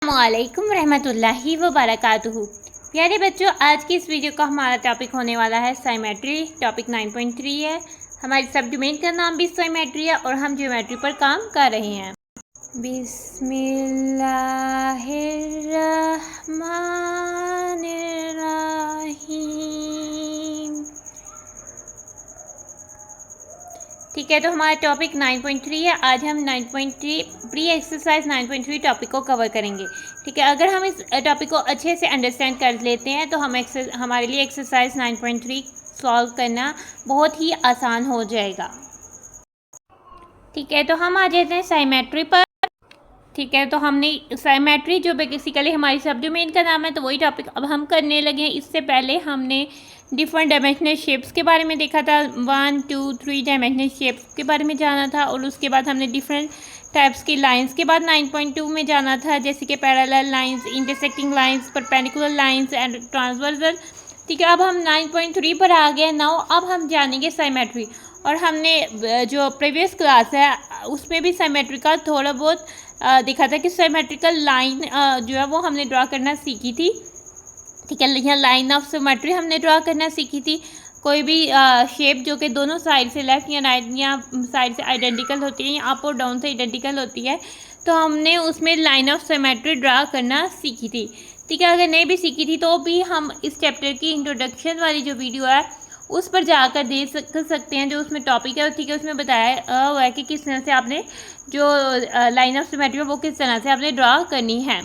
अस्सलामुअलैकुम रहमतुल्लाहि व बरकातुहू। प्यारे बच्चों, आज की इस वीडियो का हमारा टॉपिक होने वाला है साइमेट्री। टॉपिक 9.3 है। हमारी सब डोमेन का नाम भी साइमेट्री है और हम ज्योमेट्री पर काम कर रहे हैं। बिस्मिल्लाहिर्रहमानिर्रहीम। ठीक है, तो हमारा टॉपिक 9.3 है। आज हम 9.3 प्री एक्सरसाइज 9.3 टॉपिक को कवर करेंगे। ठीक है, अगर हम इस टॉपिक को अच्छे से अंडरस्टैंड कर लेते हैं तो हमारे लिए एक्सरसाइज 9.3 सॉल्व करना बहुत ही आसान हो जाएगा। ठीक है, तो हम आ जाते हैं साइमेट्री पर। ठीक है, तो हमने साइमेट्री जो बेसिकली हमारी सब डोमेन का नाम है, तो वही टॉपिक अब हम करने लगे हैं। इससे पहले हमने डिफरेंट डायमेंशनल शेप्स के बारे में देखा था। 1, 2, 3 डायमेंशनल शेप्स के बारे में जाना था और उसके बाद हमने डिफरेंट टाइप्स की लाइंस के बाद 9.2 में जाना था, जैसे कि parallel lines, intersecting lines, perpendicular lines and transversal. ठीक है, अब हम 9.3 पर आ गए। नाउ अब हम जानेंगे साइमेट्री। और हमने जो प्रीवियस क्लास है उसमें भी साइमेट्री का थोड़ा बहुत देखा था कि साइमेट्रिकल लाइन जो है वो हमने ड्रा करना सीखी थी। ठीक है, यहाँ लाइन ऑफ सिमेट्री हमने ड्रा करना सीखी थी। कोई भी शेप जो कि दोनों साइड से लेफ्ट या राइट या साइड से आइडेंटिकल होती है या अप और डाउन से आइडेंटिकल होती है, तो हमने उसमें लाइन ऑफ सिमेट्री ड्रा करना सीखी थी। ठीक है, अगर नहीं भी सीखी थी तो भी हम इस चैप्टर की इंट्रोडक्शन वाली जो वीडियो है उस पर जाकर देख सकते हैं, जो उसमें टॉपिक है। ठीक है, उसमें बताया हुआ है कि किस तरह से आपने जो लाइन ऑफ सिमेट्री है वो किस तरह से आपने ड्रा करनी है।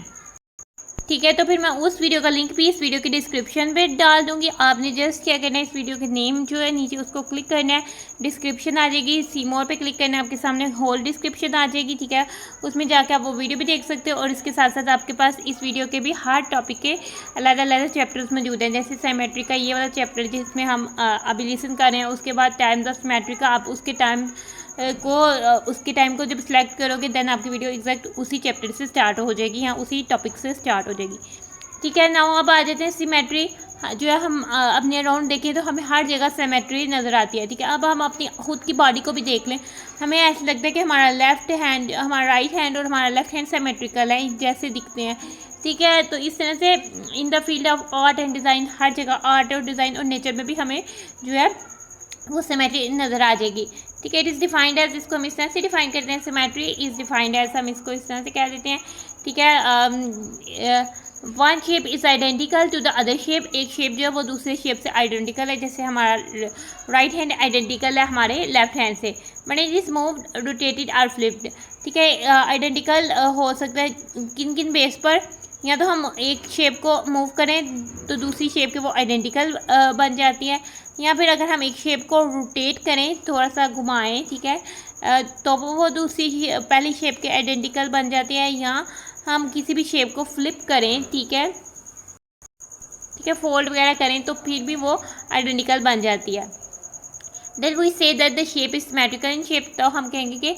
ठीक है, तो फिर मैं उस वीडियो का लिंक भी इस वीडियो की डिस्क्रिप्शन पे डाल दूंगी। आपने जस्ट क्या करना है, इस वीडियो के नेम जो है नीचे उसको क्लिक करना है, डिस्क्रिप्शन आ जाएगी, सी मोर पे क्लिक करना है, आपके सामने होल डिस्क्रिप्शन आ जाएगी। ठीक है, उसमें जाके आप वो वीडियो भी देख सकते हो और इसके साथ साथ आपके पास इस वीडियो के भी हर टॉपिक के अलग अलग चैप्टर्स मौजूद हैं। जैसे साइमेट्री का ये वाला चैप्टर जिसमें हम अभी लिसन कर रहे हैं, उसके बाद टाइम्स ऑफ सिमेट्री का आप उसके टाइम को जब सिलेक्ट करोगे देन आपकी वीडियो एग्जैक्ट उसी चैप्टर से स्टार्ट हो जाएगी या उसी टॉपिक से स्टार्ट हो जाएगी। ठीक है, नाउ अब आ जाते हैं सिमेट्री। जो है हम अपने अराउंड देखें तो हमें हर जगह सिमेट्री नज़र आती है। ठीक है, अब हम अपनी खुद की बॉडी को भी देख लें। हमें ऐसा लगता है कि हमारा हमारा राइट हैंड और हमारा लेफ्ट हैंड सिमेट्रिकल है, जैसे दिखते हैं। ठीक है, तो इस तरह से in the field of art and design, हर जगह आर्ट और डिज़ाइन और नेचर में भी हमें जो है वो सिमेट्री नज़र आ जाएगी। ठीक है, इट इज़ डिफाइंड एज, इसको हम इस तरह से डिफाइन करते हैं। सिमेट्री इज़ डिफाइंड एज, हम इसको इस तरह से कह देते हैं। ठीक है, one shape is identical to the other shape, एक शेप जो है वो दूसरे शेप से आइडेंटिकल है। जैसे हमारा राइट हैंड आइडेंटिकल है हमारे लेफ्ट हैंड से, but it is moved, rotated और फ्लिप्ड। ठीक है, आइडेंटिकल हो सकता है किन किन बेस पर, या तो हम एक शेप को मूव करें तो दूसरी शेप के वो आइडेंटिकल बन जाती है, या फिर अगर हम एक शेप को रोटेट करें, थोड़ा सा घुमाएं, ठीक है, तो वो दूसरी पहली शेप के आइडेंटिकल बन जाती है। या हम किसी भी शेप को फ्लिप करें, ठीक है, फोल्ड वगैरह करें तो फिर भी वो आइडेंटिकल बन जाती है। Then we say that the shape is symmetrical in shape, तो हम कहेंगे कि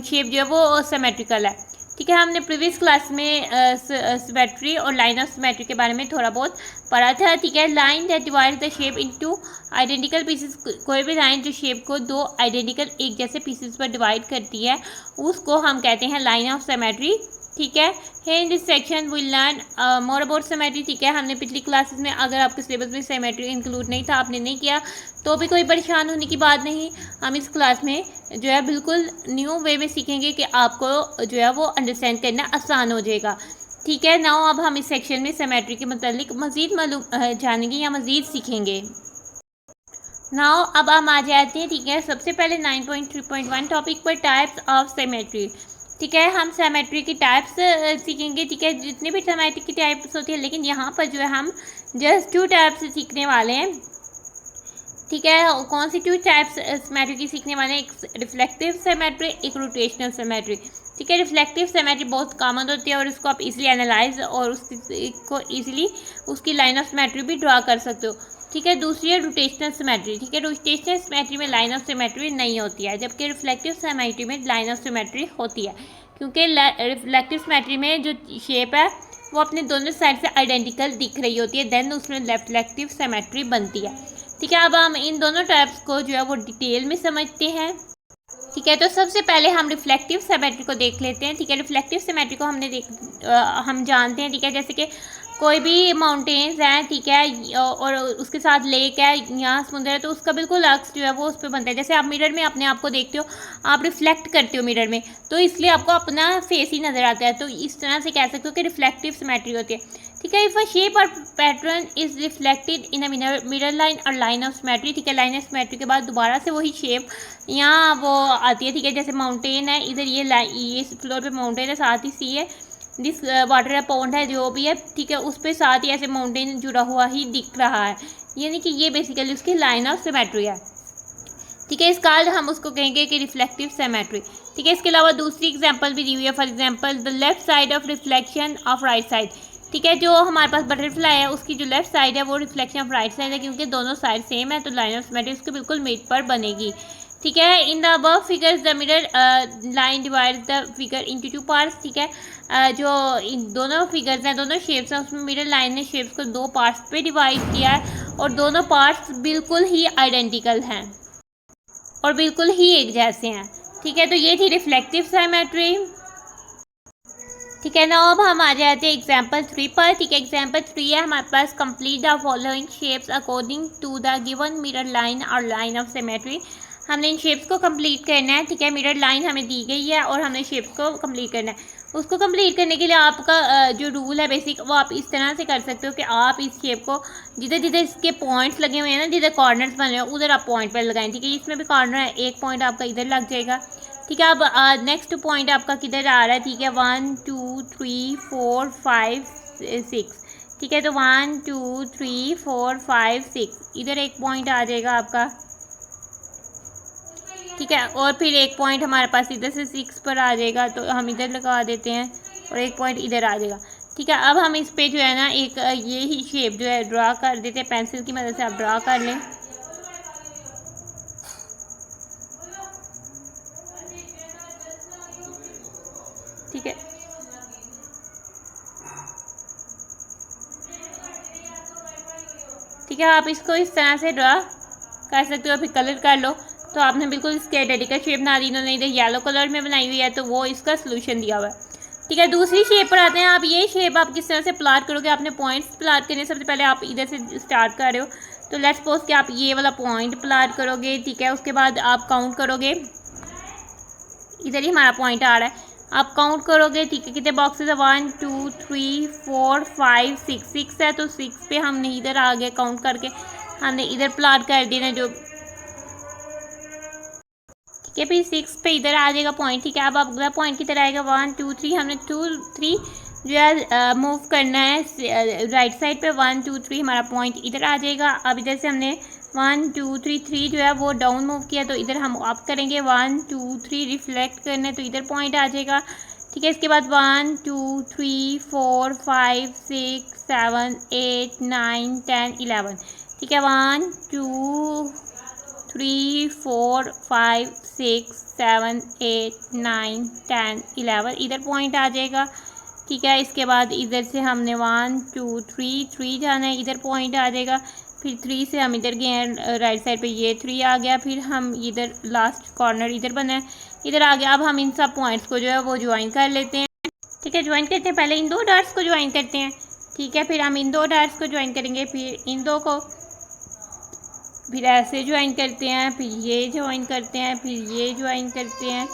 शेप जो है वो सिमेट्रिकल है। ठीक है, हमने प्रीवियस क्लास में सिमेट्री और लाइन ऑफ सिमेट्री के बारे में थोड़ा बहुत पढ़ा था। ठीक है, line that divide the shape into identical pieces, कोई भी लाइन जो शेप को दो आइडेंटिकल एक जैसे पीसेस पर डिवाइड करती है उसको हम कहते हैं लाइन ऑफ सिमेट्री। ठीक है, in this section we learn more about symmetry. ठीक है, हमने पिछली क्लासेस में, अगर आपके सिलेबस में सिमेट्री इंक्लूड नहीं था, आपने नहीं किया तो भी कोई परेशान होने की बात नहीं। हम इस क्लास में जो है बिल्कुल न्यू वे में सीखेंगे कि आपको जो है वो अंडरस्टैंड करना आसान हो जाएगा। ठीक है, नाउ अब हम इस सेक्शन में सिमेट्री के मतलब मज़ीद मालूम जानेंगे या मज़ीद सीखेंगे। नाउ अब हम आ जाते हैं। ठीक है, सबसे पहले 9.3.1 टॉपिक पर, टाइप्स ऑफ सिमेट्री। ठीक है, हम सिमेट्री की टाइप्स सीखेंगे। ठीक है, जितनी भी सिमेट्री की टाइप्स होती है, लेकिन यहाँ पर जो है हम जस्ट 2 टाइप्स सीखने वाले हैं। ठीक है, कौन सी 2 टाइप्स सिमेट्री की सीखने वाले हैं? एक रिफ्लेक्टिव सिमेट्री, एक रोटेशनल सिमेट्री। ठीक है, रिफ्लेक्टिव सिमेट्री बहुत कॉमन होती है और इसको आप इजीली एनालाइज और उसको इजीली उसकी लाइन ऑफ सिमेट्री भी ड्रा कर सकते हो। ठीक है, दूसरी है रोटेशनल सिमेट्री। ठीक है, रोटेशनल सिमेट्री में लाइन ऑफ सिमेट्री नहीं होती है, जबकि रिफ्लेक्टिव सिमेट्री में लाइन ऑफ सिमेट्री होती है, क्योंकि रिफ्लेक्टिव सिमेट्री में जो शेप है वो अपने दोनों साइड से आइडेंटिकल दिख रही होती है, देन उसमें रिफ्लेक्टिव सिमेट्री बनती है। ठीक है, अब हम इन दोनों टाइप्स को जो है वो डिटेल में समझते हैं। ठीक है। तो सबसे पहले हम रिफ्लेक्टिव सिमेट्री को देख लेते हैं। ठीक है, रिफ्लेक्टिव सिमेट्री को हम जानते हैं। ठीक है, जैसे कि कोई भी माउंटेन्स हैं, ठीक है, और उसके साथ लेक है, यहाँ समुद्र है, तो उसका बिल्कुल अक्स जो है वो उस पर बनता है। जैसे आप मिरर में अपने आप को देखते हो, आप रिफ्लेक्ट करते हो मिरर में, तो इसलिए आपको अपना फेस ही नज़र आता है। तो इस तरह से कह सकते हो कि रिफ्लेक्टिव सिमेट्री होती है। ठीक है, इफ अ शेप और pattern is reflected in a mirror line और लाइन ऑफ सिमेट्री। ठीक है, लाइन ऑफ सिमेट्री के बाद दोबारा से वही शेप यहाँ वो आती है। ठीक है, जैसे माउंटेन है, इधर ये फ्लोर पे माउंटेन है, साथ ही सी है, दिस वाटर है, पॉन्ड है, जो भी है। ठीक है, उस पर साथ ही ऐसे माउंटेन जुड़ा हुआ ही दिख रहा है, यानी कि ये बेसिकली उसकी लाइन ऑफ सिमेट्री है। ठीक है, इस कार्ड हम उसको कहेंगे कि रिफ्लेक्टिव सिमेट्री। ठीक है, इसके अलावा दूसरी एग्जांपल भी दी हुई है। For example the left side of reflection of right side. ठीक है, जो हमारे पास बटरफ्लाई है उसकी जो लेफ्ट साइड है वो रिफ्लेक्शन ऑफ राइट साइड है, क्योंकि दोनों साइड सेम है, तो लाइन ऑफ सिमेट्री उसके बिल्कुल मिड पर बनेगी। ठीक है, in the above figures the mirror line divide the figure into two parts. ठीक है, जो इन दोनों फिगर्स हैं, दोनों शेप्स हैं, उसमें मिरर लाइन ने शेप्स को दो पार्ट्स पे डिवाइड किया है, और दोनों पार्ट्स बिल्कुल ही आइडेंटिकल हैं और बिल्कुल ही एक जैसे हैं। ठीक है, तो ये थी रिफ्लेक्टिव सिमेट्री। ठीक है ना, अब हम आ जाते हैं एग्जाम्पल 3 पर। ठीक है, एग्जाम्पल 3 है हमारे पास, complete the following shapes according to the given mirror line और लाइन ऑफ सिमेट्री। हमने इन शेप्स को कंप्लीट करना है। ठीक है, मिरर लाइन हमें दी गई है और हमने शेप्स को कंप्लीट करना है। उसको कंप्लीट करने के लिए आपका जो रूल है बेसिक, वो आप इस तरह से कर सकते हो कि आप इस शेप को जिधर जिधर इसके पॉइंट्स लगे हुए हैं ना, जिधर कॉर्नर्स बने हुए हैं, उधर आप पॉइंट पर लगाएं। ठीक है, इसमें भी कॉर्नर है, एक पॉइंट आपका इधर लग जाएगा। ठीक है, अब नेक्स्ट पॉइंट आपका किधर आ रहा है? ठीक है, 1 2 3 4 5 6। ठीक है, तो 1 2 3 4 5 6 इधर एक पॉइंट आ जाएगा आपका। ठीक है, और फिर एक पॉइंट हमारे पास इधर से 6 पर आ जाएगा, तो हम इधर लगा देते हैं, और एक पॉइंट इधर आ जाएगा। ठीक है, अब हम इस पे जो है ना एक ये ही शेप जो है ड्रा कर देते हैं, पेंसिल की मदद से आप ड्रा कर लें। ठीक है, ठीक है, आप इसको इस तरह से ड्रा कर सकते हो, फिर कलर कर लो, तो आपने बिल्कुल इसके आइडेंटिकल शेप ना दी। इन्होंने इधर येलो कलर में बनाई हुई है, तो वो इसका सोल्यूशन दिया हुआ है। ठीक है, दूसरी शेप पर आते हैं। आप ये शेप आप किस तरह से प्लाट करोगे? आपने पॉइंट्स प्लाट करने, सबसे पहले आप इधर से स्टार्ट कर रहे हो, तो लेट्स सपोज कि आप ये वाला पॉइंट प्लाट करोगे। ठीक है, उसके बाद आप काउंट करोगे, इधर ही हमारा पॉइंट आ रहा है, आप काउंट करोगे। ठीक है, कितने बॉक्सेस है? 1 2 3 4 5 6 है, तो 6 पे हमने इधर आगे काउंट करके हमने इधर प्लाट कर देना जो। ठीक है, फिर 6 पे इधर आ जाएगा पॉइंट। ठीक है, अब अगला पॉइंट किधर आएगा? 1 2 3, हमने 2 3 जो है मूव करना है राइट साइड पे। 1 2 3 हमारा पॉइंट इधर आ जाएगा। अब इधर से हमने 1 2 3 3 जो है वो डाउन मूव किया, तो इधर हम अप करेंगे। 1 2 3 रिफ्लेक्ट करना है, तो इधर पॉइंट आ जाएगा। ठीक है, इसके बाद 1 2 3 4 5 6 7 8 9 10 11। ठीक है, 1 2 3 4 5 6 7 8 9 10 11 इधर पॉइंट आ जाएगा। ठीक है, इसके बाद इधर से हमने 1 2 3 जाना है, इधर पॉइंट आ जाएगा। फिर 3 से हम इधर गए हैं राइट साइड पे, ये 3 आ गया। फिर हम इधर लास्ट कॉर्नर इधर बना है, इधर आ गया। अब हम इन सब पॉइंट्स को जो है वो ज्वाइन कर लेते हैं। ठीक है, ज्वाइन करते हैं, पहले इन दो डॉट्स को ज्वाइन करते हैं। ठीक है, फिर हम इन दो डॉट्स को ज्वाइन करेंगे, फिर इन दो को, फिर ऐसे ज्वाइन करते हैं, फिर ये ज्वाइन करते हैं, फिर ये ज्वाइन करते हैं।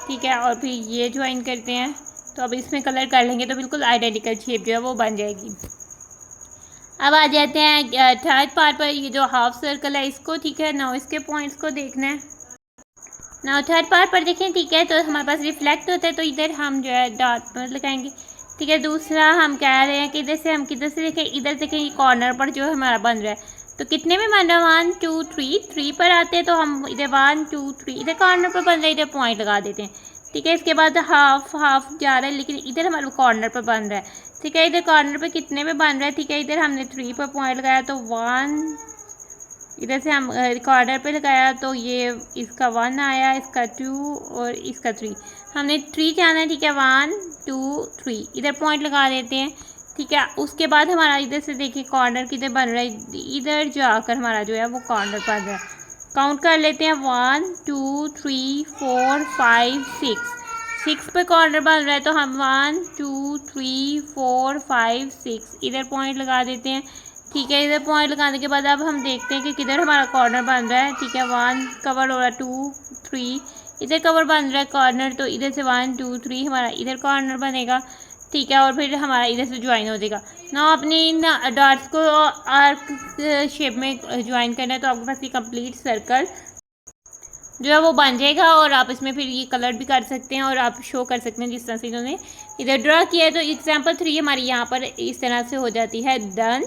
ठीक है, और फिर ये ज्वाइन करते हैं। तो अब इसमें कलर कर लेंगे तो बिल्कुल आइडेंटिकल शेप जो है वो बन जाएगी। अब आ जाते हैं थर्ड पार्ट पर, ये जो हाफ सर्कल है इसको। ठीक है, नाउ इसके पॉइंट्स को देखना है। नाउ थर्ड पार्ट पर देखें। ठीक है, तो हमारे पास रिफ्लेक्ट होता है, तो इधर हम जो है डॉट पर लगाएंगे। ठीक है, दूसरा हम कह रहे हैं कि इधर से हम किधर से देखें, इधर देखें कॉर्नर पर जो हमारा बन रहा है, तो कितने में बन रहा है? 1 2 3 पर आते हैं, तो हम इधर 1 2 3 इधर कॉर्नर पर बन रहा है, इधर पॉइंट लगा देते हैं। ठीक है, इसके बाद हाफ जा रहा है, लेकिन इधर हमारे कॉर्नर पर बन रहा है। ठीक है, इधर कॉर्नर पे कितने में बन रहा है? ठीक है, इधर हमने 3 पर पॉइंट लगाया, तो 1 इधर से हम कॉर्नर पे लगाया, तो ये इसका 1 आया, इसका 2 और इसका 3। हमने 3 जाना है। ठीक है, 1 2 3 इधर पॉइंट लगा देते हैं। ठीक है, उसके बाद हमारा इधर से देखिए कॉर्नर किधर बन रहा है, इधर जाकर हमारा जो है वो कॉर्नर बन रहा है। काउंट कर लेते हैं 1 2 3 4 5 6 पे कॉर्नर बन रहा है, तो हम 1 2 3 4 5 6 इधर पॉइंट लगा देते हैं। ठीक है, इधर पॉइंट लगाने के बाद अब हम देखते हैं कि किधर हमारा कॉर्नर बन रहा है। ठीक है, 1 कवर हो रहा है, 2 3 इधर कवर बन रहा है कॉर्नर, तो इधर से 1 2 3 हमारा इधर कॉर्नर बनेगा। ठीक है, और फिर हमारा इधर से ज्वाइन हो जाएगा। ना अपने इन डॉट्स को आर्क शेप में ज्वाइन करना है, तो आपके पास ये कंप्लीट सर्कल जो है वो बन जाएगा। और आप इसमें फिर ये कलर भी कर सकते हैं और आप शो कर सकते हैं जिस तरह से इन्होंने इधर ड्रा किया है। तो एग्जाम्पल 3 हमारी यहाँ पर इस तरह से हो जाती है डन।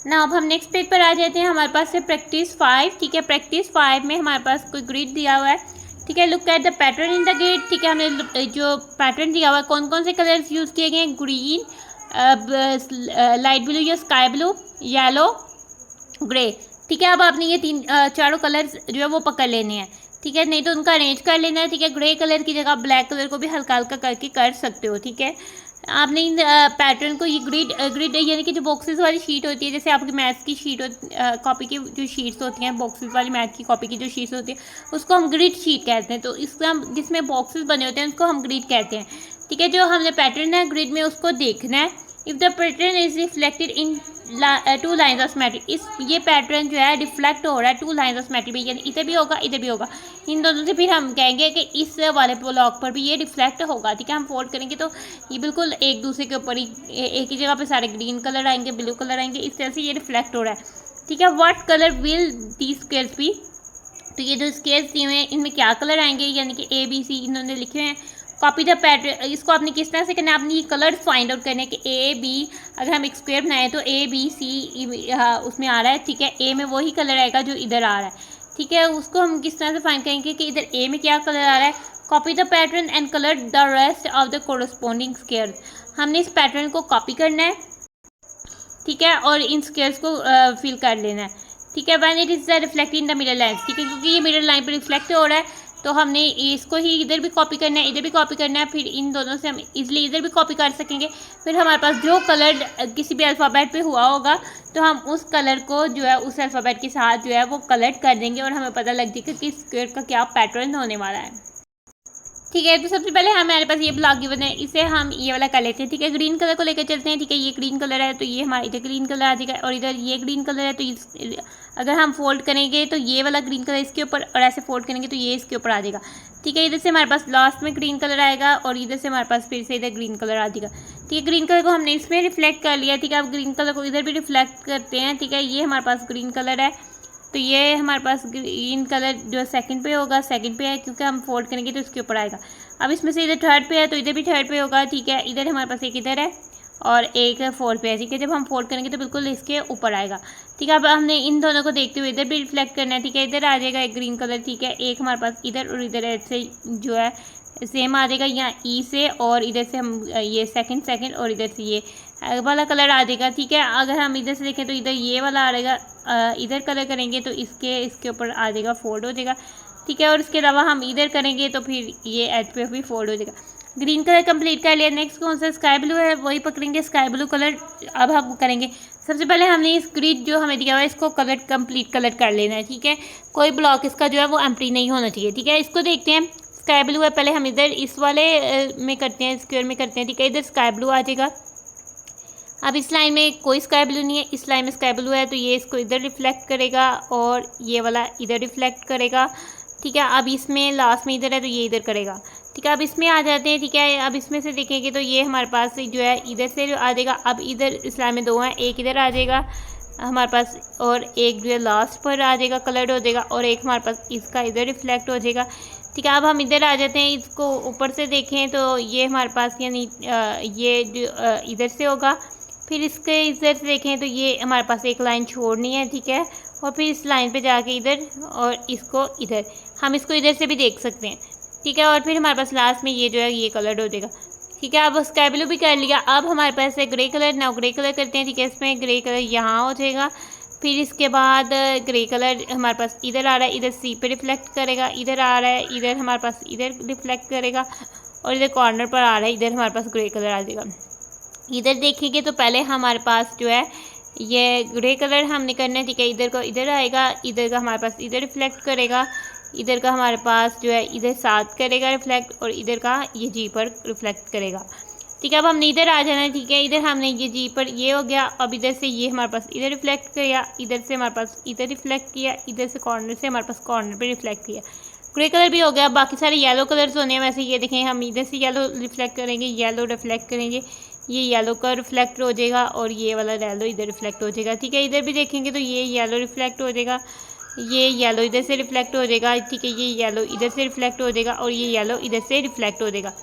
ना अब हम नेक्स्ट पेज पर आ जाते हैं। हमारे पास है प्रैक्टिस 5। ठीक है, प्रैक्टिस 5 में हमारे पास कोई ग्रिड दिया हुआ है। ठीक है, look at the pattern in the grid. ठीक है, हमने जो पैटर्न दिया हुआ है, कौन कौन से कलर्स यूज़ किए गए हैं, ग्रीन, लाइट ब्लू या स्काई ब्लू, येलो, ग्रे। ठीक है, अब आपने ये चारों कलर्स जो है वो पकड़ लेने हैं। ठीक है, नहीं तो उनका अरेंज कर लेना है। ठीक है, ग्रे कलर की जगह ब्लैक कलर को भी हल्का हल्का करके कर सकते हो। ठीक है, आपने इन पैटर्न को, ये ग्रिड यानी कि जो बॉक्सेस वाली शीट होती है, जैसे आपकी मैथ्स की शीट कॉपी की जो शीट्स होती हैं, बॉक्सेस वाली मैथ की कॉपी की जो शीट्स होती है, उसको हम ग्रिड शीट कहते हैं। तो इसका हम जिसमें बॉक्सेस बने होते हैं उसको हम ग्रिड कहते हैं। ठीक है, जो हमने पैटर्न है ग्रिड में उसको देखना है। If the pattern is reflected in 2 lines of symmetry, ये पैटर्न जो है रिफ्लेक्ट हो रहा है 2 लाइन्स ऑफ सिमेट्री में, यानी इधर भी होगा इधर भी होगा। इन दोनों से फिर हम कहेंगे कि इस वाले ब्लॉक पर भी ये रिफ्लेक्ट होगा। ठीक है, हम फोल्ड करेंगे तो ये बिल्कुल एक दूसरे के ऊपर ही एक ही जगह पे सारे ग्रीन कलर आएंगे, ब्लू कलर आएंगे, इस तरह से ये रिफ्लेक्ट हो रहा है। ठीक है, what colour will the squares be, तो ये जो स्क्वायर्स दिए हुए हैं इनमें क्या कलर आएंगे, यानी कि ABC इन्होंने लिखे हुए हैं। कॉपी द पैटर्न, इसको आपने किस तरह से करना है, आपने ये कलर फाइंड आउट करने के AB, अगर हम एक स्क्वायर बनाएं तो ABC उसमें आ रहा है। ठीक है, A में वही कलर आएगा जो इधर आ रहा है। ठीक है, उसको हम किस तरह से फाइंड करेंगे कि इधर A में क्या कलर आ रहा है। Copy the pattern and colour the rest of the corresponding squares, हमने इस पैटर्न को कॉपी करना है। ठीक है, और इन स्क्वायर्स को फिल कर लेना है। ठीक है, when it is reflect in the middle line. ठीक है, क्योंकि ये मिडल लाइन पर रिफ्लेक्ट हो रहा है तो हमने इसको ही इधर भी कॉपी करना है, इधर भी कॉपी करना है, फिर इन दोनों से हम इजीली इधर भी कॉपी कर सकेंगे। फिर हमारे पास जो कलर किसी भी अल्फ़ाबेट पे हुआ होगा तो हम उस कलर को जो है उस अल्फ़ाबेट के साथ जो है वो कलर कर देंगे और हमें पता लग जाएगा कि स्क्वायर का क्या पैटर्न होने वाला है। ठीक है, तो सबसे पहले हमारे पास ये ब्लॉक गिवन है, इसे हम ये वाला कर लेते हैं। ठीक है, ग्रीन कलर को लेकर चलते हैं। ठीक है, ये ग्रीन कलर है तो ये हमारा इधर ग्रीन कलर आ जाएगा, और इधर ये ग्रीन कलर है तो अगर हम फोल्ड करेंगे तो ये वाला ग्रीन कलर इसके ऊपर, और ऐसे फोल्ड करेंगे तो ये इसके ऊपर आ जाएगा। ठीक है, इधर से हमारे पास लास्ट में ग्रीन कलर आएगा और इधर से हमारे पास फिर से इधर ग्रीन कलर आ जाएगा। ठीक है, ग्रीन कलर को हमने इसमें रिफ्लेक्ट कर लिया। ठीक है, अब ग्रीन कलर को इधर भी रिफ्लेक्ट करते हैं। ठीक है, ये हमारे पास ग्रीन कलर है तो ये हमारे पास ग्रीन कलर जो सेकंड पे होगा, सेकंड पे है क्योंकि हम फोल्ड करेंगे तो इसके ऊपर आएगा। अब इसमें से इधर थर्ड पे है तो इधर भी थर्ड पे होगा। ठीक है, इधर हमारे पास एक इधर है और एक फोर्थ पे है। ठीक है, जब हम फोल्ड करेंगे तो बिल्कुल इसके ऊपर आएगा। ठीक है, अब हमने इन दोनों को देखते हुए इधर भी रिफ्लेक्ट करना है। ठीक है, इधर आ जाएगा एक ग्रीन कलर। ठीक है, एक हमारे पास इधर और इधर ऐसे जो है सेम आ जाएगा यहाँ ई से, और इधर से हम ये सेकंड और इधर से ये वाला कलर आ जाएगा। ठीक है, अगर हम इधर से देखें तो इधर ये वाला आ जाएगा, इधर कलर करेंगे तो इसके ऊपर आ जाएगा, फोल्ड हो जाएगा। ठीक है, और इसके अलावा हम इधर करेंगे तो फिर ये एज पे भी फोल्ड हो जाएगा। ग्रीन कलर कंप्लीट कर लिया। नेक्स्ट कौन सा, स्काई ब्लू है, वही पकड़ेंगे स्काई ब्लू कलर। अब हम करेंगे सबसे पहले हमने इस ग्रिड जो हमें दिया हुआ है इसको कलर कंप्लीट कलर कर लेना है। ठीक है, कोई ब्लॉक इसका जो है वो एम्प्टी नहीं होना चाहिए। ठीक है, इसको देखते हैं। स्काई ब्लू है, पहले हम इधर इस वाले में करते हैं, स्क्वायर में करते हैं। ठीक है, इधर स्काई ब्लू आ जाएगा। अब इस लाइन में कोई स्काई ब्लू नहीं है, इस लाइन में स्काई ब्लू है तो ये इसको इधर रिफ्लेक्ट करेगा और ये वाला इधर रिफ्लेक्ट करेगा। ठीक है, अब इसमें लास्ट में इधर है तो ये इधर करेगा। ठीक है, अब इसमें आ जाते हैं। ठीक है, अब इसमें से देखेंगे तो ये हमारे पास जो है इधर से आ जाएगा। अब इधर इस लाइन में 2 हैं, एक इधर आ जाएगा हमारे पास और एक जो है लास्ट पर आ जाएगा, कलर्ड हो जाएगा, और एक हमारे पास इसका इधर रिफ्लेक्ट हो जाएगा। ठीक है, अब हम इधर आ जाते हैं। इसको ऊपर से देखें तो ये हमारे पास यानी ये जो इधर से होगा, फिर इसके इधर से देखें तो ये हमारे पास एक लाइन छोड़नी है। ठीक है, और फिर इस लाइन पे जाके इधर और इसको इधर, हम इसको इधर से भी देख सकते हैं। ठीक है, और फिर हमारे पास लास्ट में ये जो है ये कलर हो जाएगा। ठीक है, अब स्काई ब्लू भी कर लिया। अब हमारे पास है grey colour. Now grey colour करते हैं। ठीक है, इसमें ग्रे कलर यहाँ हो जाएगा, फिर इसके बाद ग्रे कलर हमारे पास इधर आ रहा है, इधर सी पे रिफ्लेक्ट करेगा, इधर आ रहा है, इधर हमारे पास इधर रिफ्लेक्ट करेगा, और इधर कॉर्नर पर आ रहा है, इधर हमारे पास ग्रे कलर आ जाएगा। इधर देखेंगे तो पहले हमारे पास जो है ये ग्रे कलर हमने करना है, ठीक है। इधर को इधर आएगा, इधर का हमारे पास इधर रिफ्लेक्ट करेगा, इधर का हमारे पास जो है इधर साथ करेगा रिफ्लेक्ट, और इधर का ये जी पर रिफ्लेक्ट करेगा, ठीक है। अब हमने इधर आ जाना है, ठीक है। इधर हमने ये जी पर ये हो गया, अब इधर से ये हमारे पास इधर रिफ्लेक्ट किया, इधर से हमारे पास इधर रिफ्लेक्ट किया, इधर से कॉर्नर से हमारे पास कॉर्नर पे रिफ्लेक्ट किया। ग्रे कलर भी हो गया। बाकी सारे येलो कलर्स होने हैं। वैसे ये देखें, हम इधर से येलो रिफ्लेक्ट करेंगे, येलो रिफ्लेक्ट करेंगे, ये येलो का रिफ्लेक्ट हो जाएगा, और ये वाला येलो इधर रिफ्लेक्ट हो जाएगा, ठीक है। इधर भी देखेंगे तो ये येलो रिफ्लेक्ट हो जाएगा, ये येलो इधर से रिफ्लेक्ट हो जाएगा, ठीक है। ये येलो इधर से रिफ्लेक्ट हो जाएगा, और ये येलो इधर से रिफ्लेक्ट हो जाएगा।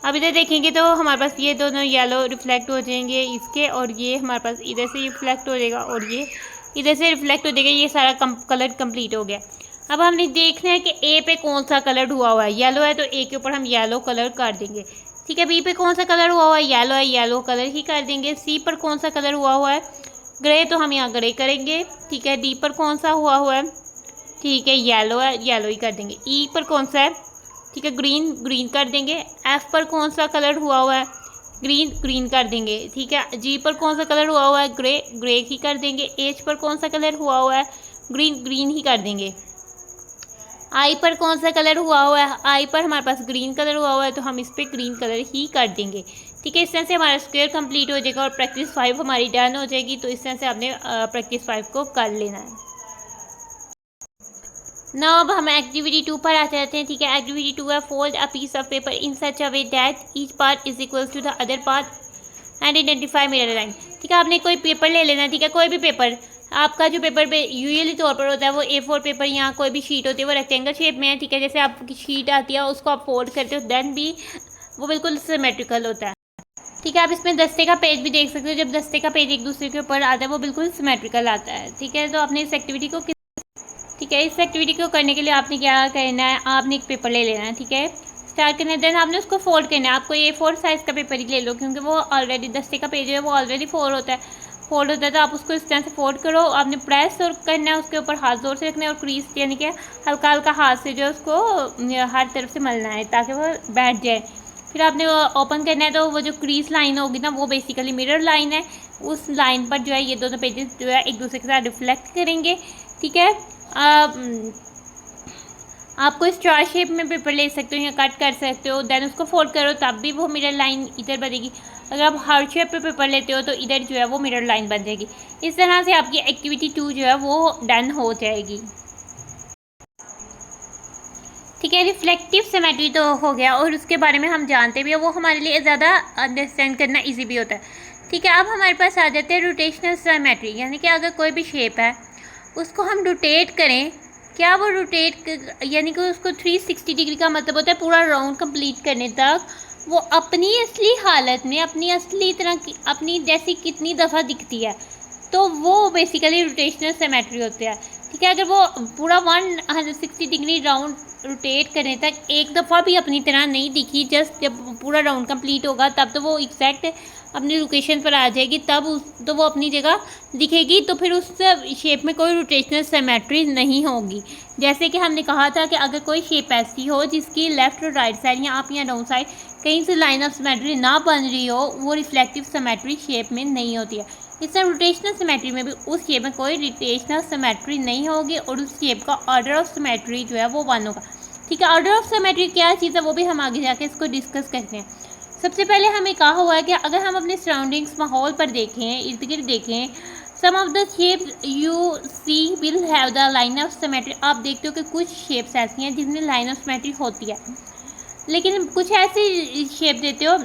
अब इधर देखेंगे तो हमारे पास ये दोनों येलो रिफ्लेक्ट हो जाएंगे इसके, और ये हमारे पास इधर से रिफ्लेक्ट हो जाएगा, और ये इधर से रिफ्लेक्ट हो जाएगा। ये सारा कलर कंप्लीट हो गया। अब हमने देखना है कि ए पे कौन सा कलर हुआ हुआ है। येलो है तो ए के ऊपर हम येलो कलर कर देंगे, ठीक है। बी पे कौन सा कलर हुआ हुआ है, येलो है, येलो कलर ही कर देंगे। सी पर कौन सा कलर हुआ हुआ है, ग्रे, तो हम यहाँ ग्रे करेंगे, ठीक है। डी पर कौन सा हुआ हुआ है, ठीक है, येलो है, येलो ही कर देंगे। ई पर कौन सा है, ठीक है, ग्रीन, ग्रीन कर देंगे। एफ पर कौन सा कलर हुआ हुआ है, ग्रीन, ग्रीन कर देंगे, ठीक है। जी पर कौन सा कलर हुआ हुआ है, ग्रे, ग्रे ही कर देंगे। एच पर कौन सा कलर हुआ हुआ है, ग्रीन, ग्रीन ही कर देंगे। आई पर कौन सा कलर हुआ हुआ है, आई पर हमारे पास ग्रीन कलर हुआ हुआ है, तो हम इस पर ग्रीन कलर ही कर देंगे, ठीक है। इस तरह से हमारा स्क्वायर कंप्लीट हो जाएगा, और प्रैक्टिस 5 हमारी डन हो जाएगी। तो इस तरह से आपने प्रैक्टिस 5 को कर लेना है। ना अब हम एक्टिविटी 2 पर आ जाते हैं, ठीक है। एक्टिविटी 2 है, fold a piece of paper in such a way that each part is equal to the other part and identify mirror line, ठीक है। आपने कोई पेपर ले लेना, ठीक है। कोई भी पेपर, आपका जो पेपर पे यूजुअली तौर पर होता है वो A4 पेपर, या कोई भी शीट होती है वो रेक्टेंगल शेप में है, ठीक है। जैसे आपकी शीट आती है उसको आप फोल्ड करते हो, देन भी वो बिल्कुल सिमेट्रिकल होता है, ठीक है। आप इसमें दस्ते का पेज भी देख सकते हो। जब दस्ते का पेज एक दूसरे के ऊपर आता है वो बिल्कुल सिमेट्रिकल आता है, ठीक है। तो आपने इस एक्टिविटी को, ठीक है, इस एक्टिविटी को करने के लिए आपने क्या करना है, आपने एक पेपर ले लेना है, ठीक है। स्टार्ट करना है, देन आपने उसको फोल्ड करना है। आपको A4 साइज़ का पेपर ही ले लो, क्योंकि वो ऑलरेडी दस्ते का पेज है, वो ऑलरेडी फोल्ड होता है, तो आप उसको इस तरह से फोल्ड करो। आपने प्रेस और करना है, उसके ऊपर हाथ जोर से रखना है, और क्रीज यानी कि हल्का हल्का हाथ से जो है उसको हर तरफ से मलना है ताकि वो बैठ जाए। फिर आपने ओपन करना है, तो वो जो क्रीज लाइन होगी ना वो बेसिकली मिरर लाइन है। उस लाइन पर जो है ये दोनों पेजेस जो है एक दूसरे के साथ रिफ्लेक्ट करेंगे, ठीक है। आपको स्टार शेप में पेपर ले सकते हो या कट कर सकते हो, देन उसको फोल्ड करो तब भी वो मिरर लाइन इधर बनेगी। अगर आप हार्ट शेप पे पेपर लेते हो तो इधर जो है वो मिरर लाइन बन जाएगी। इस तरह से आपकी एक्टिविटी 2 जो है वो डन हो जाएगी, ठीक है। रिफ्लेक्टिव सिमेट्री तो हो गया, और उसके बारे में हम जानते भी हैं, वो हमारे लिए ज़्यादा अंडरस्टैंड करना ईजी भी होता है, ठीक है। अब हमारे पास आ जाते हैं रोटेशनल सिमेट्री, यानी कि अगर कोई भी शेप है उसको हम रोटेट करें, क्या वो रोटेट यानी कि उसको 360 डिग्री का मतलब होता है पूरा राउंड कंप्लीट करने तक वो अपनी असली हालत में, अपनी असली तरह की, अपनी जैसी कितनी दफ़ा दिखती है, तो वो बेसिकली रोटेशनल सिमेट्री होता है, ठीक है। अगर वो पूरा 160 डिग्री राउंड रोटेट करने तक एक दफ़ा भी अपनी तरह नहीं दिखी, जस्ट जब पूरा राउंड कंप्लीट होगा तब तो वो एग्जैक्ट अपनी लोकेशन पर आ जाएगी, तब तो वो अपनी जगह दिखेगी, तो फिर उस शेप में कोई रोटेशनल सिमेट्री नहीं होगी। जैसे कि हमने कहा था कि अगर कोई शेप ऐसी हो जिसकी लेफ़्ट और राइट साइड या अप या डाउन साइड कहीं से लाइन ऑफ सिमेट्री ना बन रही हो, वो रिफ्लेक्टिव सिमेट्री शेप में नहीं होती है। इस तरह रोटेशनल सिमेट्री में भी उस शेप में कोई रोटेशनल सिमेट्री नहीं होगी, और उस शेप का ऑर्डर ऑफ सिमेट्री जो है वो 1 होगा, ठीक है। ऑर्डर ऑफ सिमेट्री क्या चीज़ है वो भी हम आगे जाके इसको डिस्कस करते हैं। सबसे पहले हमें कहा हुआ है कि अगर हम अपने सराउंडिंग्स माहौल पर देखें, इर्द गिर्द देखें, some of the shapes you see will have the line of symmetry. आप देखते हो कि कुछ शेप्स ऐसी हैं जिनमें लाइन ऑफ सिमेट्री होती है, लेकिन कुछ ऐसी शेप देते हो,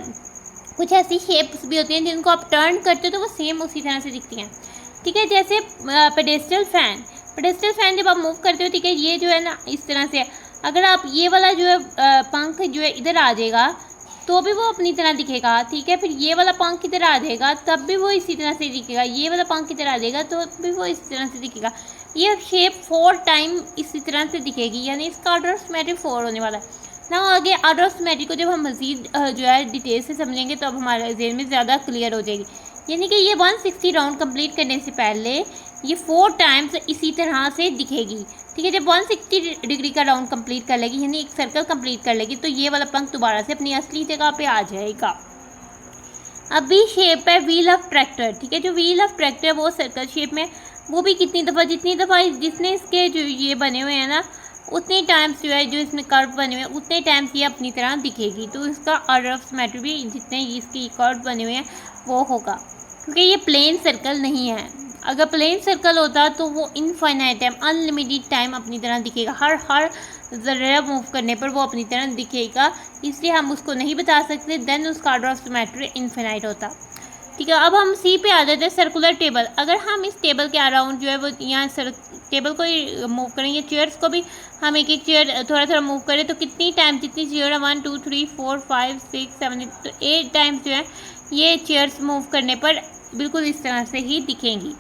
कुछ ऐसी शेप्स भी होती हैं जिनको आप टर्न करते हो तो वो सेम उसी तरह से दिखती हैं, ठीक है। जैसे पेडेस्टल फैन जब आप मूव करते हो, ठीक है, ये जो है ना इस तरह से, अगर आप ये वाला जो है पंख जो है इधर आ जाएगा तो भी वो अपनी तरह दिखेगा, ठीक है। फिर ये वाला पंख इधर आ जाएगा तब भी वो इसी तरह से दिखेगा, ये वाला पंख इधर आ जाएगा तो भी वो इसी तरह से दिखेगा। ये शेप 4 टाइम इसी तरह से दिखेगी, यानी इसका ऑर्डर ऑफ सिमेट्री 4 होने वाला है ना। आगे ऑर्डर ऑफ सिमेट्री को जब हम मज़ीद जो है डिटेल से समझेंगे तो अब हमारे ज़हन में ज़्यादा क्लियर हो जाएगी। यानी कि ये 160 राउंड कंप्लीट करने से पहले ये 4 टाइम्स इसी तरह से दिखेगी, ठीक है। जब 160 डिग्री का राउंड कंप्लीट कर लेगी, यानी एक सर्कल कंप्लीट कर लेगी, तो ये वाला पंख दोबारा से अपनी असली जगह पे आ जाएगा। अब भी शेप है व्हील ऑफ ट्रैक्टर, ठीक है। जो व्हील ऑफ ट्रैक्टर वो सर्कल शेप में, वो भी कितनी दफ़ा, जितनी दफ़ा जिसने इसके जो ये बने हुए हैं ना, उतने टाइम्स जो है जो इसमें कर्व बने हुए हैं उतने टाइम्स ये अपनी तरह दिखेगी। तो इसका ऑर्डर ऑफ सिमेट्री भी जितने इसके कर्व बने हुए हैं वो होगा, क्योंकि ये प्लेन सर्कल नहीं है। अगर प्लेन सर्कल होता तो वो इनफाइनाइट टाइम, अनलिमिटेड टाइम अपनी तरह दिखेगा, हर ज़रा मूव करने पर वो अपनी तरह दिखेगा, इसलिए हम उसको नहीं बता सकते। देन उसका ऑर्डर ऑफ सिमेट्री इनफाइनाइट होता, ठीक है। अब हम सी पे आ जाते हैं, सर्कुलर टेबल। अगर हम इस टेबल के अराउंड जो है वो यहाँ टेबल को ही मूव करेंगे, चेयर्स को भी हम एक एक चेयर थोड़ा थोड़ा मूव करें तो कितनी टाइम, जितनी चेयर है 1 2 3 4 5 6 7 तो 8 टाइम्स जो है ये चेयर्स मूव करने पर बिल्कुल इस तरह से ही दिखेंगी।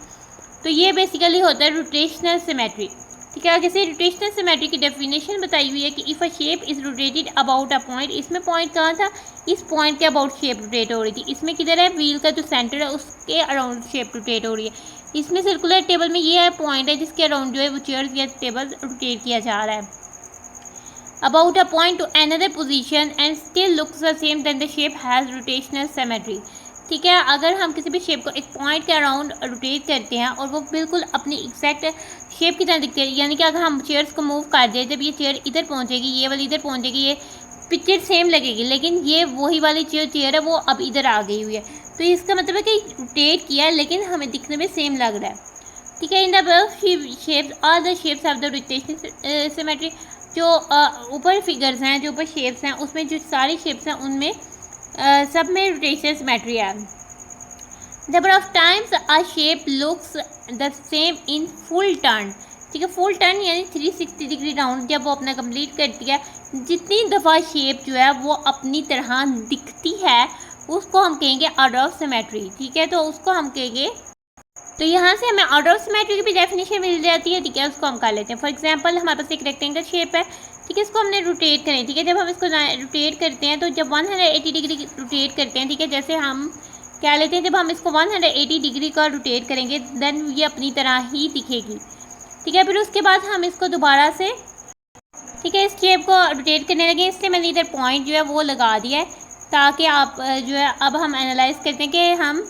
तो ये बेसिकली होता है रोटेशनल सिमेट्री, ठीक है। जैसे रोटेशनल सिमेट्री की डेफिनेशन बताई हुई है कि if a shape is rotated about a point, इसमें पॉइंट कहाँ था, इस पॉइंट के अबाउट शेप रोटेट हो रही थी। इसमें किधर है, व्हील का जो सेंटर है उसके अराउंड शेप रोटेट हो रही है। इसमें सर्कुलर टेबल में ये है पॉइंट है जिसके अराउंड जो है वो चेयर या टेबल रोटेट किया जा रहा है about a point to another position and still looks the same, then the shape has rotational symmetry, ठीक है। अगर हम किसी भी शेप को एक पॉइंट के अराउंड रोटेट करते हैं और वो बिल्कुल अपनी एग्जैक्ट शेप की तरह दिखती है, यानी कि अगर हम चेयर्स को मूव कर दें, जब ये चेयर इधर पहुंचेगी, ये वाली इधर पहुंचेगी, ये पिक्चर सेम लगेगी, लेकिन ये वही वाली चेयर है वो अब इधर आ गई हुई है। तो इसका मतलब है कि रोटेट किया है लेकिन हमें दिखने में सेम लग रहा है, ठीक है। In the shapes all the shapes of the rotational symmetry, जो ऊपर फिगर्स हैं, जो ऊपर शेप्स हैं, उसमें जो सारी शेप्स हैं उनमें सब में रोटेशनल सिमेट्री है। Number of times a shape looks the same in full turn, ठीक है। फुल टर्न यानी 360 डिग्री राउंड जब वो अपना कंप्लीट करती है, जितनी दफ़ा शेप जो है वो अपनी तरह दिखती है उसको हम कहेंगे ऑर्डर ऑफ सिमेट्री, ठीक है। तो उसको हम कहेंगे, तो यहाँ से हमें ऑर्डर ऑफ सिमेट्री की भी डेफिनेशन मिल जाती है, ठीक है। उसको हम कर लेते हैं। फॉर एग्जांपल हमारे पास एक रेक्टेंगल शेप है, ठीक है। इसको हमने रोटेट करें, ठीक है। जब हम इसको रोटेट करते हैं तो जब 180 डिग्री रोटेट करते हैं, ठीक है, जैसे हम क्या लेते हैं, जब हम इसको 180 डिग्री का रोटेट करेंगे देन ये अपनी तरह ही दिखेगी, ठीक है। फिर उसके बाद हम इसको दोबारा से, ठीक है, इस शेप को रोटेट करने लगे। इससे मैंने इधर पॉइंट जो है वो लगा दिया है ताकि आप जो है अब हम एनालाइज करते हैं कि हम,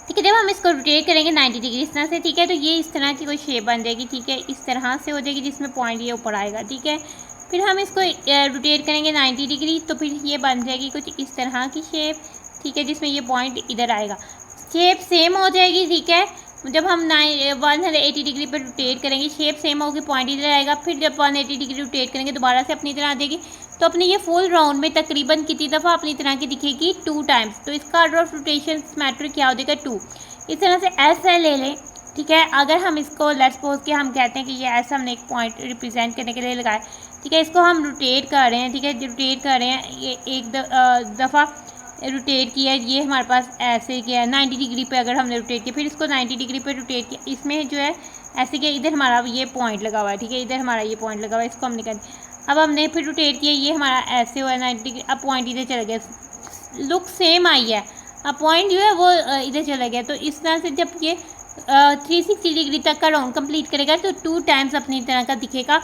ठीक है, जब हम इसको रोटेट करेंगे 90 डिग्री इस तरह से, ठीक है, तो ये इस तरह की कोई शेप बन जाएगी, ठीक है, इस तरह से हो जाएगी जिसमें पॉइंट ये ऊपर आएगा, ठीक है। फिर हम इसको रोटेट करेंगे 90 डिग्री तो फिर ये बन जाएगी कुछ इस तरह की शेप, ठीक है, जिसमें ये पॉइंट इधर आएगा, शेप सेम हो जाएगी, ठीक है। जब हम 180 डिग्री पर रोटेट करेंगे शेप सेम होगी, पॉइंट इधर आएगा। फिर जब 180 डिग्री रोटेट करेंगे दोबारा से अपनी तरह आ जाएगी। तो अपने ये फुल राउंड में तकरीबन कितनी दफ़ा अपनी तरह की दिखेगी, 2 टाइम्स। तो इसका ऑर्डर ऑफ रोटेशन सिमेट्री क्या हो जाएगा, 2। इस तरह से ऐसा ले लें, ठीक है। अगर हम इसको लेट्स सपोज कि हम कहते हैं कि ये ऐसा हमने एक पॉइंट रिप्रेजेंट करने के लिए लगाया, ठीक है। इसको हम रोटेट कर रहे हैं, ठीक है, रोटेट कर रहे हैं, ये एक दफ़ा रोटेट किया, ये हमारे पास ऐसे किया 90 डिग्री पे अगर हमने रोटेट किया, फिर इसको 90 डिग्री पे रोटेट किया, इसमें जो है ऐसे किया, इधर हमारा ये पॉइंट लगा हुआ है, ठीक है, इधर हमारा ये पॉइंट लगा हुआ है, इसको हम निकाल, अब हमने फिर रोटेट किया, ये हमारा ऐसे हुआ 90 डिग्री, अब पॉइंट इधर चला गया, लुक सेम आई है, अब पॉइंट जो है वो इधर चला गया। तो इस तरह से जब ये 360 डिग्री तक का राउंड कंप्लीट करेगा तो 2 टाइम्स अपनी तरह का दिखेगा।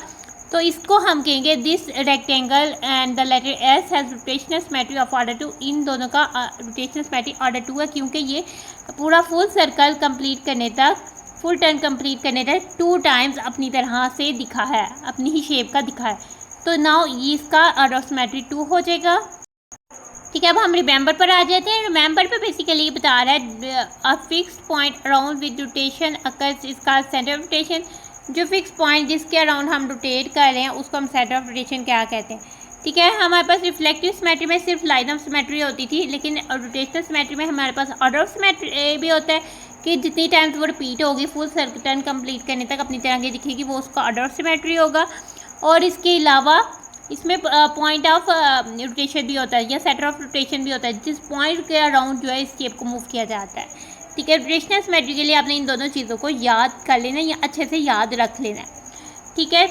तो इसको हम कहेंगे this rectangle and the letter S has rotational symmetry of order 2, इन दोनों का रोटेशनल सिमेट्री ऑर्डर 2 है, क्योंकि ये पूरा फुल सर्कल कंप्लीट करने तक, फुल टर्न कंप्लीट करने तक 2 टाइम्स अपनी तरह से दिखा है, अपनी ही शेप का दिखा है। तो नाउ इसका ऑर्डर ऑफ सिमेट्री 2 हो जाएगा, ठीक है। अब हम रिमेंबर पर आ जाते हैं। रिमेंबर पे बेसिकली बता रहा है a fixed point around with rotation occurs, इसका सेंटर ऑफ रोटेशन, जो फिक्स पॉइंट जिसके अराउंड हम रोटेट कर रहे हैं उसको हम सेंटर ऑफ रोटेशन क्या कहते हैं, ठीक है। हमारे पास रिफ्लेक्टिव सिमेट्री में सिर्फ लाइन ऑफ सिमेट्री होती थी, लेकिन रोटेशनल सिमेट्री में हमारे पास ऑर्डर ऑफ सिमेट्री भी होता है कि जितनी टाइम्स वो रिपीट होगी फुल सर्कल टर्न कंप्लीट करने तक अपनी तरह की दिखेगी, वो उसका ऑर्डर ऑफ सिमेट्री होगा। और इसके अलावा इसमें पॉइंट ऑफ रोटेशन भी होता है या सेंटर ऑफ रोटेशन भी होता है, जिस पॉइंट के अराउंड जो है इस शेप को मूव किया जाता है, ठीक है। रोटेशनल सिमेट्री के लिए आपने इन दोनों चीज़ों को याद कर लेना या अच्छे से याद रख लेना है, ठीक है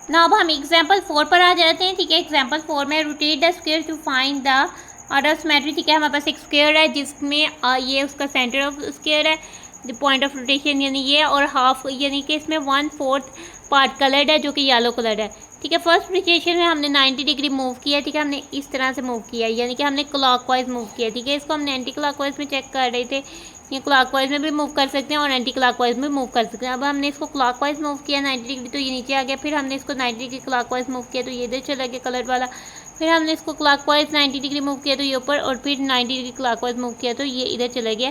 ना। अब हम एग्जाम्पल 4 पर आ जाते हैं, ठीक है। एग्जाम्पल 4 में rotate the square to find the order of symmetry, ठीक है। हमारे पास एक स्क्वायर है जिसमें ये उसका सेंटर ऑफ स्क्वायर है, पॉइंट ऑफ रोटेशन यानी ये, और हाफ यानी कि इसमें 1/4 पार्ट कलर्ड है जो कि येलो कलर्ड है, ठीक है। फर्स्ट रोटेशन में हमने 90 डिग्री मूव किया, ठीक है, हमने इस तरह से मूव किया, यानी कि हमने क्लॉकवाइज मूव किया, ठीक है। इसको हमने एंटी क्लॉकवाइज में चेक कर रहे थे, ये क्लॉकवाइज में भी मूव कर सकते हैं और एंटी क्लॉकवाइज में मूव कर सकते हैं। अब हमने इसको क्लॉकवाइज मूव किया 90 डिग्री, तो ये नीचे आ गया। फिर हमने इसको 90 डिग्री क्लॉकवाइज मूव किया, तो ये इधर चला गया कलर वाला। फिर हमने इसको क्लॉकवाइज 90 डिग्री मूव किया, तो ये ऊपर, और फिर 90 डिग्री क्लॉकवाइज मूव किया, तो ये इधर चला गया,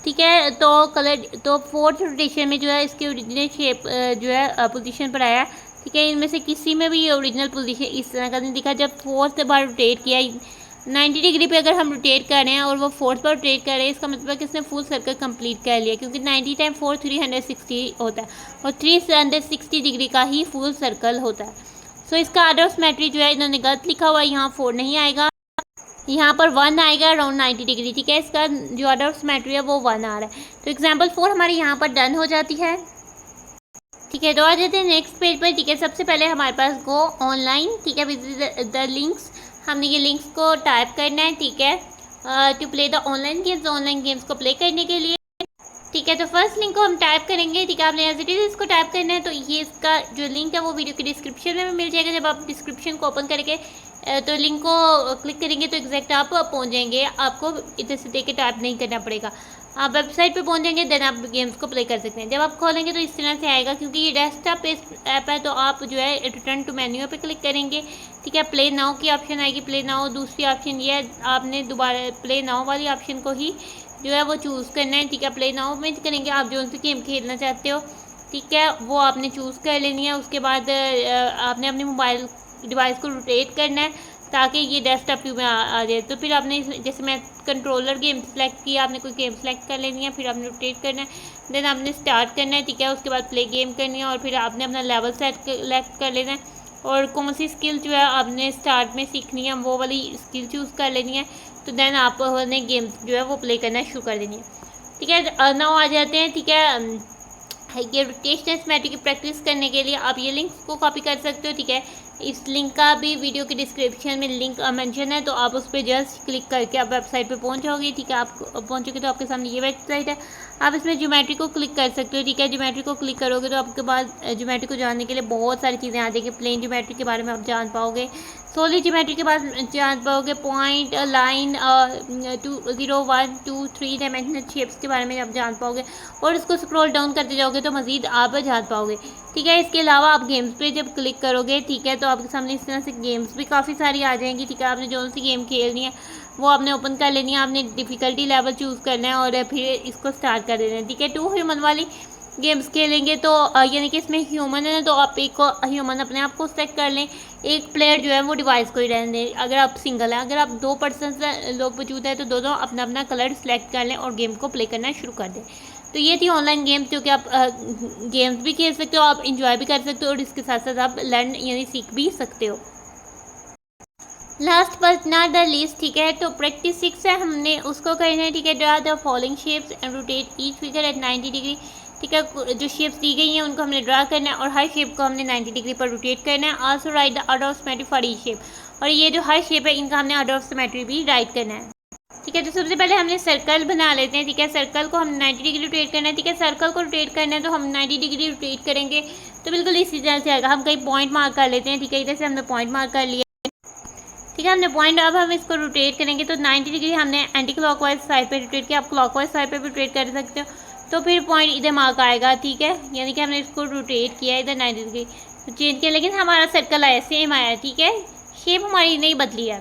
ठीक है। तो फोर्थ रोटेशन में जो है इसकी ओरिजिनल शेप जो है पोजीशन पर आया, ठीक है। इनमें से किसी में भी ये ओरिजिनल पोजीशन इस तरह का नहीं दिखा। जब फोर्थ बार रोटेट किया 90 डिग्री पे, अगर हम रोटेट कर रहे हैं और वो फोर्थ बार रोटेट कर रहे हैं, इसका मतलब है कि इसने फुल सर्कल कंप्लीट कर लिया, क्योंकि 90 टाइम 4 360 होता है और 360 डिग्री का ही फुल सर्कल होता है। सो इसका आर्डर ऑफ सिमेट्री जो है इन्होंने गलत लिखा हुआ है, यहाँ 4 नहीं आएगा, यहाँ पर 1 आएगा अराउंड 90 डिग्री, ठीक है। इसका जो आर्डर ऑफ सिमेट्री है वो 1 आ रहा है। तो एग्जाम्पल 4 हमारी यहाँ पर डन हो जाती है, ठीक है। तो आ जाते हैं नेक्स्ट पेज पर, ठीक है। सबसे पहले हमारे पास गो ऑनलाइन, ठीक है, विद द लिंक्स, हमने ये लिंक्स को टाइप करना है, ठीक है, to play the online games, online games को प्ले करने के लिए, ठीक है। तो फर्स्ट लिंक को हम टाइप करेंगे, ठीक है, आपने एज इट इज इसको टाइप करना है। तो ये इसका जो लिंक है वो वीडियो के डिस्क्रिप्शन में मिल जाएगा। जब आप डिस्क्रिप्शन को ओपन करके तो लिंक को क्लिक करेंगे तो एग्जैक्ट आप पहुंच जाएंगे, आपको इधर से देख के टाइप नहीं करना पड़ेगा। आप वेबसाइट पे पहुंच जाएंगे, देन आप गेम्स को प्ले कर सकते हैं। जब आप खोलेंगे तो इस तरह से आएगा, क्योंकि ये डेस्कटॉप बेस्ड ऐप है, तो आप जो है रिटर्न टू मेन्यू पे क्लिक करेंगे, ठीक है। प्ले नाउ की ऑप्शन आएगी, प्ले नाउ दूसरी ऑप्शन ये है, आपने दोबारा प्ले नाउ वाली ऑप्शन को ही जो है वो चूज़ करना है, ठीक है। प्ले नाउ में करेंगे, आप जो सी गेम खेलना चाहते हो, ठीक है, वो आपने चूज़ कर लेनी है। उसके बाद आपने अपने मोबाइल डिवाइस को रोटेट करना है ताकि ये डेस्कटॉप व्यू में आ जाए। तो फिर आपने, जैसे मैं कंट्रोलर गेम सेलेक्ट किया, आपने कोई गेम सेलेक्ट कर लेनी है, फिर आपने रोटेट करना है, देन आपने स्टार्ट करना है, ठीक है। उसके बाद प्ले गेम करनी है और फिर आपने अपना लेवल सेलेक्ट कर लेना है और कौन सी स्किल जो है आपने स्टार्ट में सीखनी है वो वाली स्किल चूज़ कर लेनी है। तो देन आपने गेम जो है वो प्ले करना शुरू कर देनी है, ठीक है। नाउ आ जाते हैं, ठीक है, ये रोटेशनल सिमेट्री की प्रैक्टिस करने के लिए आप ये लिंक को कॉपी कर सकते हो, ठीक है। इस लिंक का भी वीडियो के डिस्क्रिप्शन में लिंक मेंशन है, तो आप उस पर जस्ट क्लिक करके आप वेबसाइट पे पहुंच जाओगे, ठीक है। आप पहुंचोगे तो आपके सामने ये वेबसाइट है, आप इसमें ज्योमेट्री को क्लिक कर सकते हो, ठीक है। ज्योमेट्री को क्लिक करोगे तो आपके पास ज्योमेट्री को जानने के लिए बहुत सारी चीज़ें आ जाएंगी। प्लेन ज्योमेट्री के बारे में आप जान पाओगे, सॉलिड ज्योमेट्री के बाद जान पाओगे, पॉइंट लाइन 2 0 1 2 3 डायमेंशनल शेप्स के बारे में आप जान पाओगे और उसको स्क्रॉल डाउन करते जाओगे तो मज़ीद आप जान पाओगे, ठीक है। इसके अलावा आप गेम्स पे जब क्लिक करोगे, ठीक है, तो आपके सामने इस तरह से गेम्स भी काफ़ी सारी आ जाएंगी, ठीक है। आपने जो सी गेम खेलनी है वो आपने ओपन कर लेनी है, आपने डिफ़िकल्टी लेवल चूज़ करना है और फिर इसको स्टार्ट कर देना है, ठीक है। 2 ह्यूमन वाली गेम्स खेलेंगे तो यानी कि इसमें ह्यूमन है तो आप एक ह्यूमन अपने आप को सेलेक्ट कर लें, एक प्लेयर जो है वो डिवाइस को ही रहने दें। अगर आप सिंगल हैं, अगर आप 2 पर्सन लोग मौजूद हैं तो दोनों अपना अपना कलर सेलेक्ट कर लें और गेम को प्ले करना शुरू कर दें। तो ये थी ऑनलाइन गेम्स, जो कि आप गेम्स भी खेल सकते हो, आप इंजॉय भी कर सकते हो और इसके साथ साथ आप लर्न यानी सीख भी सकते हो। Last but not the least, ठीक है, तो प्रैक्टिस 6 है, हमने उसको करना है, ठीक है। Draw the following shapes and rotate each figure at 90 degree, ठीक है। जो शेप्स दी गई हैं उनको हमने ड्रा करना है और हर शेप को हमने 90 डिग्री पर रोटेट करना है। Also right the order of symmetry for each shape, और ये जो हर शेप है इनका हमने ऑर्डर ऑफ सिमेट्री भी राइट करना है, ठीक है। तो सबसे पहले हमने सर्कल बना लेते हैं, ठीक है। सर्कल को हम 90 डिग्री रोटेट करना है, ठीक है। सर्कल को रोटेट करना है तो हम 90 डिग्री रोटेट करेंगे तो बिल्कुल इसी तरह से आएगा। हम कहीं पॉइंट मार्क कर लेते हैं, ठीक है। इधर से हमने पॉइंट मार्क कर लिया, ठीक है, हमने पॉइंट। अब हम इसको रोटेट करेंगे तो 90 डिग्री हमने एंटी क्लॉकवाइज साइड पे रोटेट किया, आप क्लॉकवाइज साइड पे भी रोटेट कर सकते हो, तो फिर पॉइंट इधर मार्क आएगा, ठीक है। यानी कि हमने इसको रोटेट किया इधर 90 डिग्री तो चेंज किया, लेकिन हमारा सर्कल आया सेम आया, ठीक है। शेप हमारी नहीं बदली है,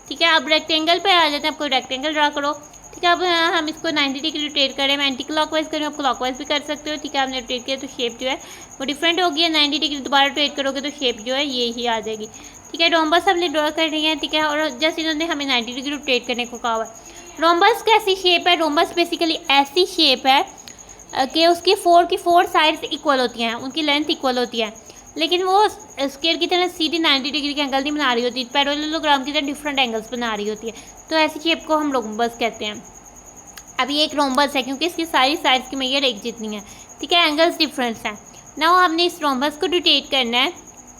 ठीक है। अब रेक्टेंगल पे आ जाते हैं, आप कोई रेक्टेंगल ड्रा करो, ठीक है। अब हम इसको 90 डिग्री रोटेट करें, मैं एंटी क्लॉकवाइज करूँ, आप क्लॉकवाइज भी कर सकते हो, ठीक है। आपने रोटेट किया तो शेप जो है वो डिफरेंट हो गया। 90 डिग्री दोबारा रोटेट करोगे तो शेप जो है ये ही आ जाएगी, ठीक है। रोम्बस हमने ड्रॉ कर रही है, ठीक है, और जस्ट इन्होंने हमें 90 डिग्री रोटेट करने को कहा हुआ है। रोम्बस कैसी शेप है? रोम्बस बेसिकली ऐसी शेप है कि उसकी 4 साइड्स इक्वल होती हैं, उनकी लेंथ इक्वल होती है, लेकिन वो स्क्वायर की तरह सीधी 90 डिग्री के एंगल नहीं बना रही होती, पैरेललोग्राम की तरह डिफरेंट एंगल्स बना रही होती है, तो ऐसी शेप को हम रोम्बस कहते हैं। अब ये एक रोम्बस है क्योंकि इसकी सारी साइड्स की मेजर एक जितनी है, ठीक है, एंगल्स डिफरेंस हैं। नाउ हमने इस रोम्बस को रोटेट करना है,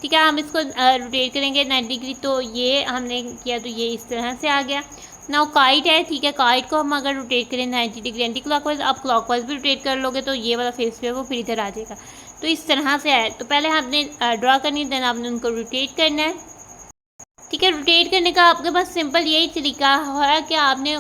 ठीक है। हम इसको रोटेट करेंगे 90 डिग्री, तो ये हमने किया तो ये इस तरह से आ गया। नाउ काइट है, ठीक है, काइट को हम अगर रोटेट करें 90 डिग्री एंटी क्लॉकवाइज, आप क्लॉकवाइज भी रोटेट कर लोगे तो ये वाला फेस जो है वो फिर इधर आ जाएगा, तो इस तरह से आए। तो पहले आपने ड्रा करनी है, देन आपने उनको रोटेट करना है। ठीक है, रोटेट करने का आपके पास सिंपल यही तरीका है कि आपने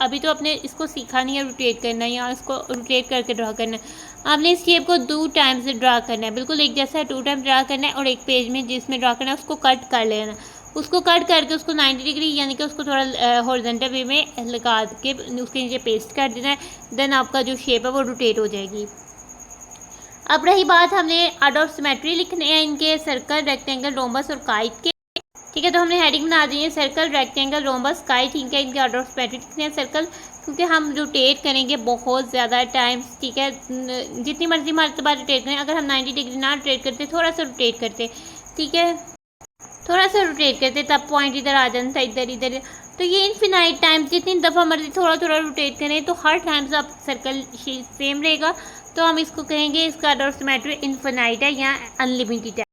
अभी तो अपने इसको सीखा नहीं है रोटेट करना या इसको रोटेट करके ड्रा करना है। आपने इस शेप को 2 टाइम से ड्रा करना है, बिल्कुल एक जैसा 2 टाइम ड्रा करना है, और एक पेज में जिसमें ड्रा करना है उसको कट कर लेना। उसको कट करके उसको 90 डिग्री यानी कि उसको थोड़ा हॉरिजॉन्टल वे में लगा के उसके नीचे पेस्ट कर देना है। देन आपका जो शेप है वो रोटेट हो जाएगी। अब रही बात, हमने आर्डर ऑफ सिमेट्री लिखने हैं इनके, सर्कल, रेक्टेंगल, रोम्बस और काइट के। ठीक है, तो हमने हेडिंग बना दी है सर्कल, रेक्टेंगल, रोम्बस, काइट। ठीक है, इनके आर्डर ऑफ सिमेट्री लिखने हैं। सर्कल क्योंकि हम रोटेट करेंगे बहुत ज़्यादा टाइम्स। ठीक है, जितनी मर्जी मरतबा रोटेट करें, अगर हम 90 डिग्री ना रोटेट करते, थोड़ा सा रोटेट करते, ठीक है, थोड़ा सा रोटेट करते, तब पॉइंट इधर आ जाता, इधर इधर। तो ये इनफिनाइट टाइम्स जितनी दफ़ा मर्जी थोड़ा थोड़ा रोटेट करें तो हर टाइम्स आप सर्कल सेम रहेगा। तो हम इसको कहेंगे, इसका आर्डर ऑफ सिमेट्री इनफिनाइट है या अनलिमिटेड है।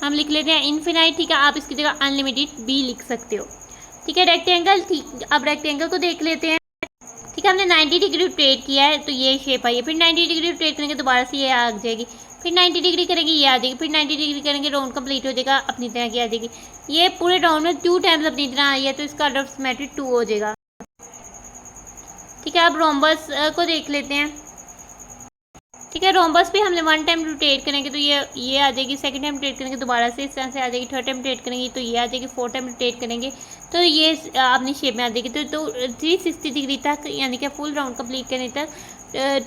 हम लिख लेते हैं इनफिनाइट। ठीक है, आप इसकी जगह अनलिमिटेड भी लिख सकते हो। ठीक है, रेक्टेंगल। ठीक, अब रेक्टेंगल को देख लेते हैं। ठीक है, हमने 90 डिग्री रोटेट किया है तो ये शेप आई है। फिर 90 डिग्री रोटेट करेंगे दोबारा से ये आ जाएगी। फिर 90 डिग्री करेंगे ये आ जाएगी। फिर 90 डिग्री करेंगे राउंड कंप्लीट हो जाएगा, अपनी तरह की आ जाएगी। ये पूरे राउंड में 2 टाइम्स अपनी तरह आई है तो इसका आर्डर ऑफ सिमेट्री 2 हो जाएगा। ठीक है, अब रोम्बस को देख लेते हैं। ठीक है, रोम्बस भी हमने 1 टाइम रोटेट करेंगे तो ये आ जाएगी। सेकंड टाइम रोटेट करेंगे दोबारा से इस तरह से आ जाएगी। थर्ड टाइम रोटेट करेंगे तो ये आ जाएगी। 4th टाइम रोटेट करेंगे तो ये अपनी शेप में आ जाएगी। तो 360 डिग्री तक यानी कि फुल राउंड कंप्लीट करने तक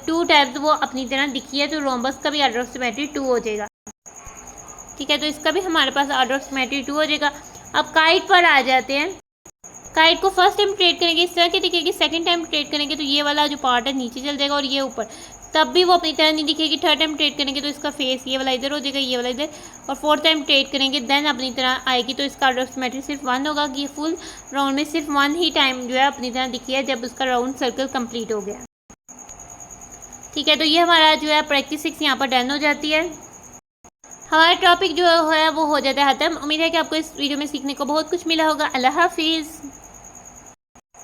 2 टाइम्स वो अपनी तरह दिखी है तो रोम्बस का भी आर्डर ऑफ सिमेट्री 2 हो जाएगा। ठीक है, तो इसका भी हमारे पास आर्डर ऑफ सिमेट्री 2 हो जाएगा। अब काइट पर आ जाते हैं। काइट को फर्स्ट टाइम रोटेट करेंगे इस तरह के दिखेगी। सेकंड टाइम रोटेट करेंगे तो ये वाला जो पार्ट है नीचे चल जाएगा और ये ऊपर, तब भी वो अपनी तरह नहीं दिखेगी। थर्ड टाइम रोटेट करेंगे तो इसका फेस ये वाला इधर हो जाएगा, ये वाला इधर। और 4th टाइम रोटेट करेंगे देन अपनी तरह आएगी तो इसका आर्डर ऑफ सिमेट्री सिर्फ 1 होगा कि ये फुल राउंड में सिर्फ 1 ही टाइम जो है अपनी तरह दिखी है जब उसका राउंड सर्कल कंप्लीट हो गया। ठीक है, तो ये हमारा जो है प्रैक्टिस 6 यहाँ पर डन हो जाती है। हमारा टॉपिक जो है वो हो जाता है ख़त्म। उम्मीद है कि आपको इस वीडियो में सीखने को बहुत कुछ मिला होगा। अल्लाह हाफिज़।